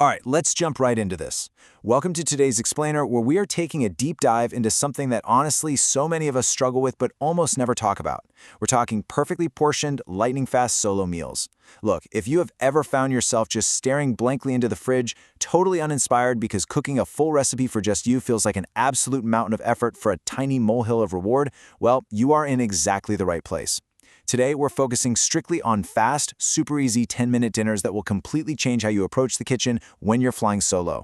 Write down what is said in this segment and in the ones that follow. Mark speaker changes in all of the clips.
Speaker 1: All right, let's jump right into this. Welcome to today's explainer, where we are taking a deep dive into something that honestly so many of us struggle with but almost never talk about. We're talking perfectly portioned, lightning-fast solo meals. Look, if you have ever found yourself just staring blankly into the fridge, totally uninspired because cooking a full recipe for just you feels like an absolute mountain of effort for a tiny molehill of reward, well, you are in exactly the right place. Today, we're focusing strictly on fast, super easy 10-minute dinners that will completely change how you approach the kitchen when you're flying solo.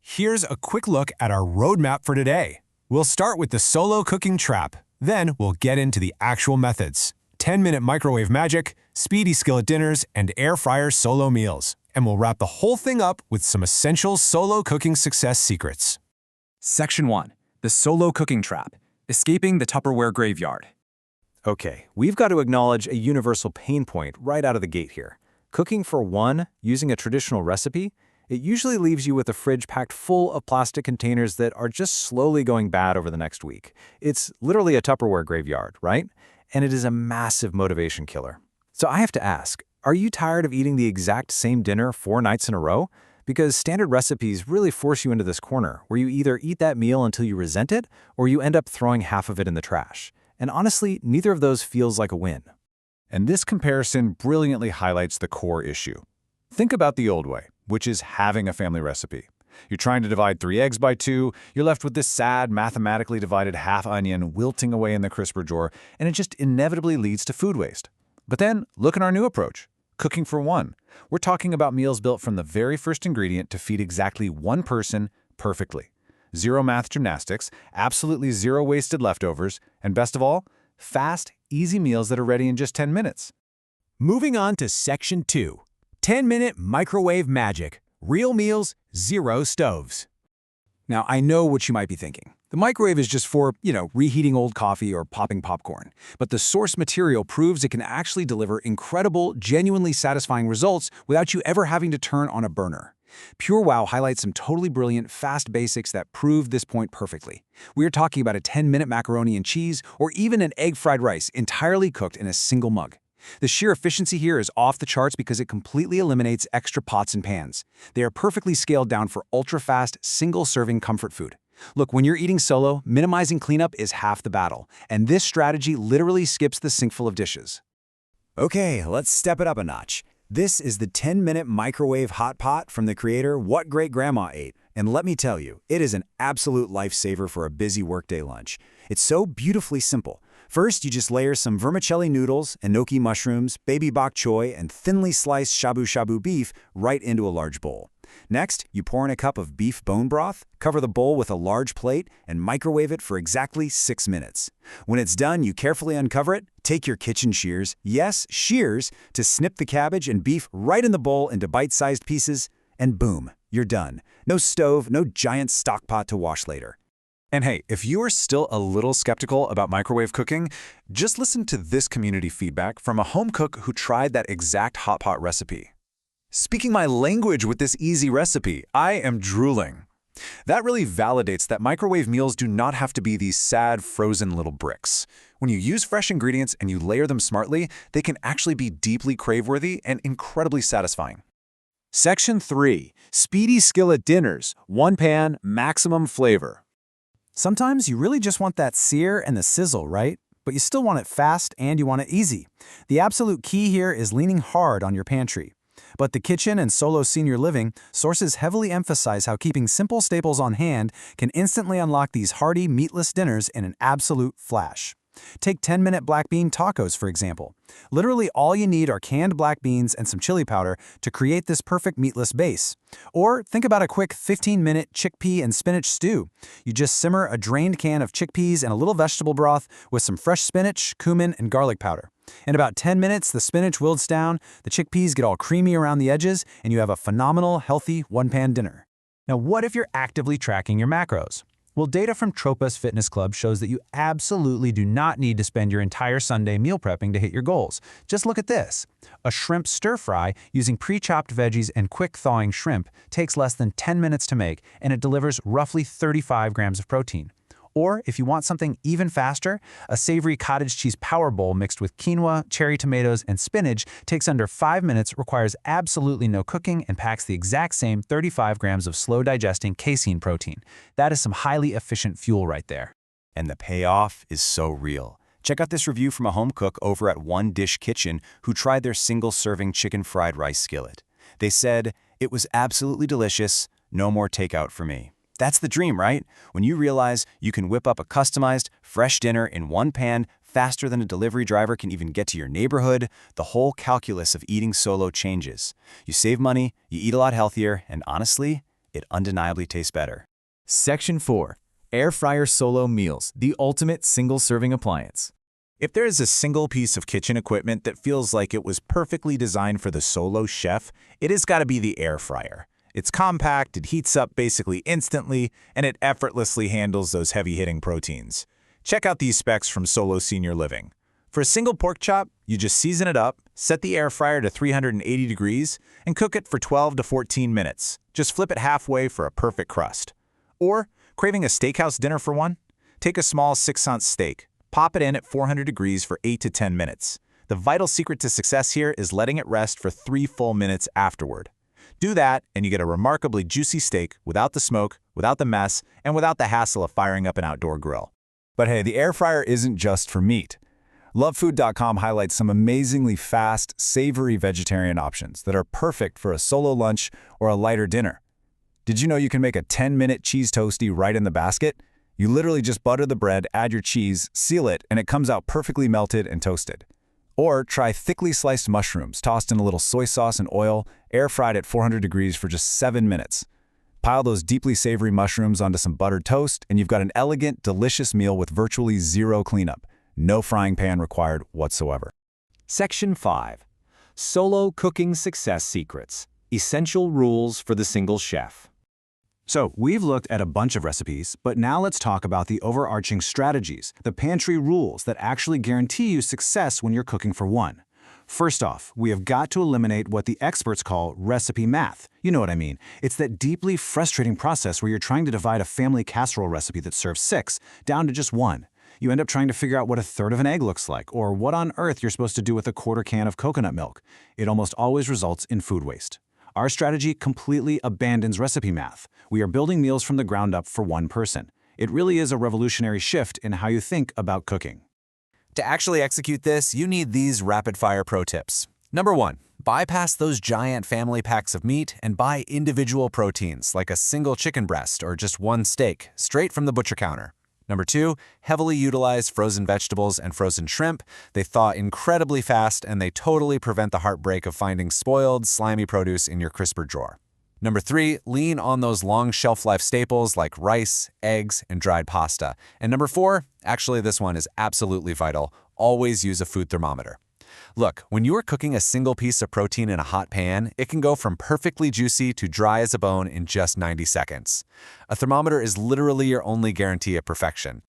Speaker 2: Here's a quick look at our roadmap for today. We'll start with the solo cooking trap. Then we'll get into the actual methods. 10-minute microwave magic, speedy skillet dinners, and air fryer solo meals. And we'll wrap the whole thing up with some essential solo cooking success secrets.
Speaker 3: Section 1. The Solo Cooking Trap. Escaping the Tupperware Graveyard.
Speaker 1: Okay, we've got to acknowledge a universal pain point right out of the gate here. Cooking for one, using a traditional recipe, it usually leaves you with a fridge packed full of plastic containers that are just slowly going bad over the next week. It's literally a Tupperware graveyard, right? And it is a massive motivation killer. So I have to ask, are you tired of eating the exact same dinner 4 nights in a row? Because standard recipes really force you into this corner, where you either eat that meal until you resent it, or you end up throwing half of it in the trash. And honestly, neither of those feels like a win.
Speaker 4: And this comparison brilliantly highlights the core issue. Think about the old way, which is having a family recipe. You're trying to divide 3 eggs by 2, you're left with this sad, mathematically divided half onion wilting away in the crisper drawer, and it just inevitably leads to food waste. But then, look at our new approach, cooking for one. We're talking about meals built from the very first ingredient to feed exactly one person perfectly. Zero math gymnastics, absolutely zero wasted leftovers, and best of all, fast, easy meals that are ready in just 10 minutes.
Speaker 2: Moving on to Section 2. 10-minute microwave magic. Real meals, zero stoves.
Speaker 3: Now, I know what you might be thinking. The microwave is just for, reheating old coffee or popping popcorn. But the source material proves it can actually deliver incredible, genuinely satisfying results without you ever having to turn on a burner. PureWow highlights some totally brilliant, fast basics that prove this point perfectly. We are talking about a 10-minute macaroni and cheese or even an egg fried rice entirely cooked in a single mug. The sheer efficiency here is off the charts because it completely eliminates extra pots and pans. They are perfectly scaled down for ultra-fast, single-serving comfort food. Look, when you're eating solo, minimizing cleanup is half the battle, and this strategy literally skips the sink full of dishes.
Speaker 1: Okay, let's step it up a notch. This is the 10-minute microwave hot pot from the creator What Great Grandma Ate. And let me tell you, it is an absolute lifesaver for a busy workday lunch. It's so beautifully simple. First, you just layer some vermicelli noodles, enoki mushrooms, baby bok choy, and thinly sliced shabu shabu beef right into a large bowl. Next, you pour in a cup of beef bone broth, cover the bowl with a large plate, and microwave it for exactly 6 minutes. When it's done, you carefully uncover it, take your kitchen shears, yes, shears, to snip the cabbage and beef right in the bowl into bite-sized pieces, and boom, you're done. No stove, no giant stock pot to wash later.
Speaker 4: And hey, if you are still a little skeptical about microwave cooking, just listen to this community feedback from a home cook who tried that exact hot pot recipe. Speaking my language with this easy recipe, I am drooling. That really validates that microwave meals do not have to be these sad, frozen little bricks. When you use fresh ingredients and you layer them smartly, they can actually be deeply crave-worthy and incredibly satisfying.
Speaker 2: Section 3. Speedy skillet dinners. One pan, maximum flavor.
Speaker 5: Sometimes you really just want that sear and the sizzle, right? But you still want it fast and you want it easy. The absolute key here is leaning hard on your pantry. But the kitchen and solo senior living, sources heavily emphasize how keeping simple staples on hand can instantly unlock these hearty, meatless dinners in an absolute flash. Take 10-minute black bean tacos, for example. Literally all you need are canned black beans and some chili powder to create this perfect meatless base. Or think about a quick 15-minute chickpea and spinach stew. You just simmer a drained can of chickpeas and a little vegetable broth with some fresh spinach, cumin, and garlic powder. In about 10 minutes, the spinach wilts down, the chickpeas get all creamy around the edges, and you have a phenomenal, healthy one-pan dinner. Now, what if you're actively tracking your macros? Well, data from Tropas Fitness Club shows that you absolutely do not need to spend your entire Sunday meal prepping to hit your goals. Just look at this. A shrimp stir-fry using pre-chopped veggies and quick-thawing shrimp takes less than 10 minutes to make, and it delivers roughly 35 grams of protein. Or if you want something even faster, a savory cottage cheese power bowl mixed with quinoa, cherry tomatoes, and spinach takes under 5 minutes, requires absolutely no cooking, and packs the exact same 35 grams of slow-digesting casein protein. That is some highly efficient fuel right there.
Speaker 1: And the payoff is so real. Check out this review from a home cook over at One Dish Kitchen who tried their single-serving chicken fried rice skillet. They said, "It was absolutely delicious, no more takeout for me." That's the dream, right? When you realize you can whip up a customized, fresh dinner in one pan faster than a delivery driver can even get to your neighborhood, the whole calculus of eating solo changes. You save money, you eat a lot healthier, and honestly, it undeniably tastes better.
Speaker 6: Section 4. Air Fryer Solo Meals, the ultimate single-serving appliance.
Speaker 7: If there is a single piece of kitchen equipment that feels like it was perfectly designed for the solo chef, it has got to be the air fryer. It's compact, it heats up basically instantly, and it effortlessly handles those heavy-hitting proteins. Check out these specs from Solo Senior Living. For a single pork chop, you just season it up, set the air fryer to 380 degrees, and cook it for 12 to 14 minutes. Just flip it halfway for a perfect crust. Or, craving a steakhouse dinner for one? Take a small 6-ounce steak, pop it in at 400 degrees for 8 to 10 minutes. The vital secret to success here is letting it rest for 3 full minutes afterward. Do that, and you get a remarkably juicy steak without the smoke, without the mess, and without the hassle of firing up an outdoor grill.
Speaker 4: But hey, the air fryer isn't just for meat. Lovefood.com highlights some amazingly fast, savory vegetarian options that are perfect for a solo lunch or a lighter dinner. Did you know you can make a 10-minute cheese toastie right in the basket? You literally just butter the bread, add your cheese, seal it, and it comes out perfectly melted and toasted. Or try thickly sliced mushrooms tossed in a little soy sauce and oil, air-fried at 400 degrees for just 7 minutes. Pile those deeply savory mushrooms onto some buttered toast, and you've got an elegant, delicious meal with virtually zero cleanup. No frying pan required whatsoever.
Speaker 6: Section 5. Solo Cooking Success Secrets, Essential Rules for the Single Chef.
Speaker 5: So, we've looked at a bunch of recipes, but now let's talk about the overarching strategies, the pantry rules that actually guarantee you success when you're cooking for one. First off, we have got to eliminate what the experts call recipe math. You know what I mean. It's that deeply frustrating process where you're trying to divide a family casserole recipe that serves 6 down to just 1. You end up trying to figure out what a third of an egg looks like, or what on earth you're supposed to do with a quarter can of coconut milk. It almost always results in food waste. Our strategy completely abandons recipe math. We are building meals from the ground up for one person. It really is a revolutionary shift in how you think about cooking.
Speaker 3: To actually execute this, you need these rapid-fire pro tips. Number 1, bypass those giant family packs of meat and buy individual proteins like a single chicken breast or just one steak, straight from the butcher counter. Number 2, heavily utilize frozen vegetables and frozen shrimp. They thaw incredibly fast and they totally prevent the heartbreak of finding spoiled, slimy produce in your crisper drawer. Number 3, lean on those long shelf life staples like rice, eggs, and dried pasta. And number 4, actually this one is absolutely vital, always use a food thermometer. Look, when you are cooking a single piece of protein in a hot pan, it can go from perfectly juicy to dry as a bone in just 90 seconds. A thermometer is literally your only guarantee of perfection.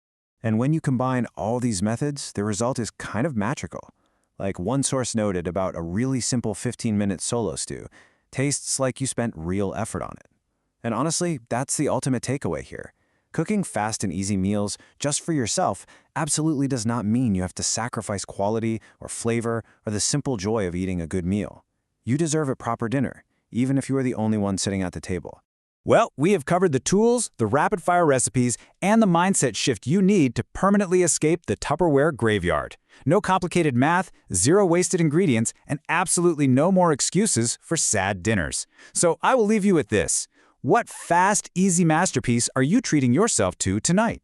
Speaker 1: And when you combine all these methods, the result is kind of magical. Like one source noted about a really simple 15-minute solo stew, tastes like you spent real effort on it. And honestly, that's the ultimate takeaway here. Cooking fast and easy meals just for yourself absolutely does not mean you have to sacrifice quality or flavor or the simple joy of eating a good meal. You deserve a proper dinner, even if you are the only one sitting at the table.
Speaker 5: Well, we have covered the tools, the rapid-fire recipes, and the mindset shift you need to permanently escape the Tupperware graveyard. No complicated math, 0 wasted ingredients, and absolutely no more excuses for sad dinners. So I will leave you with this. What fast, easy masterpiece are you treating yourself to tonight?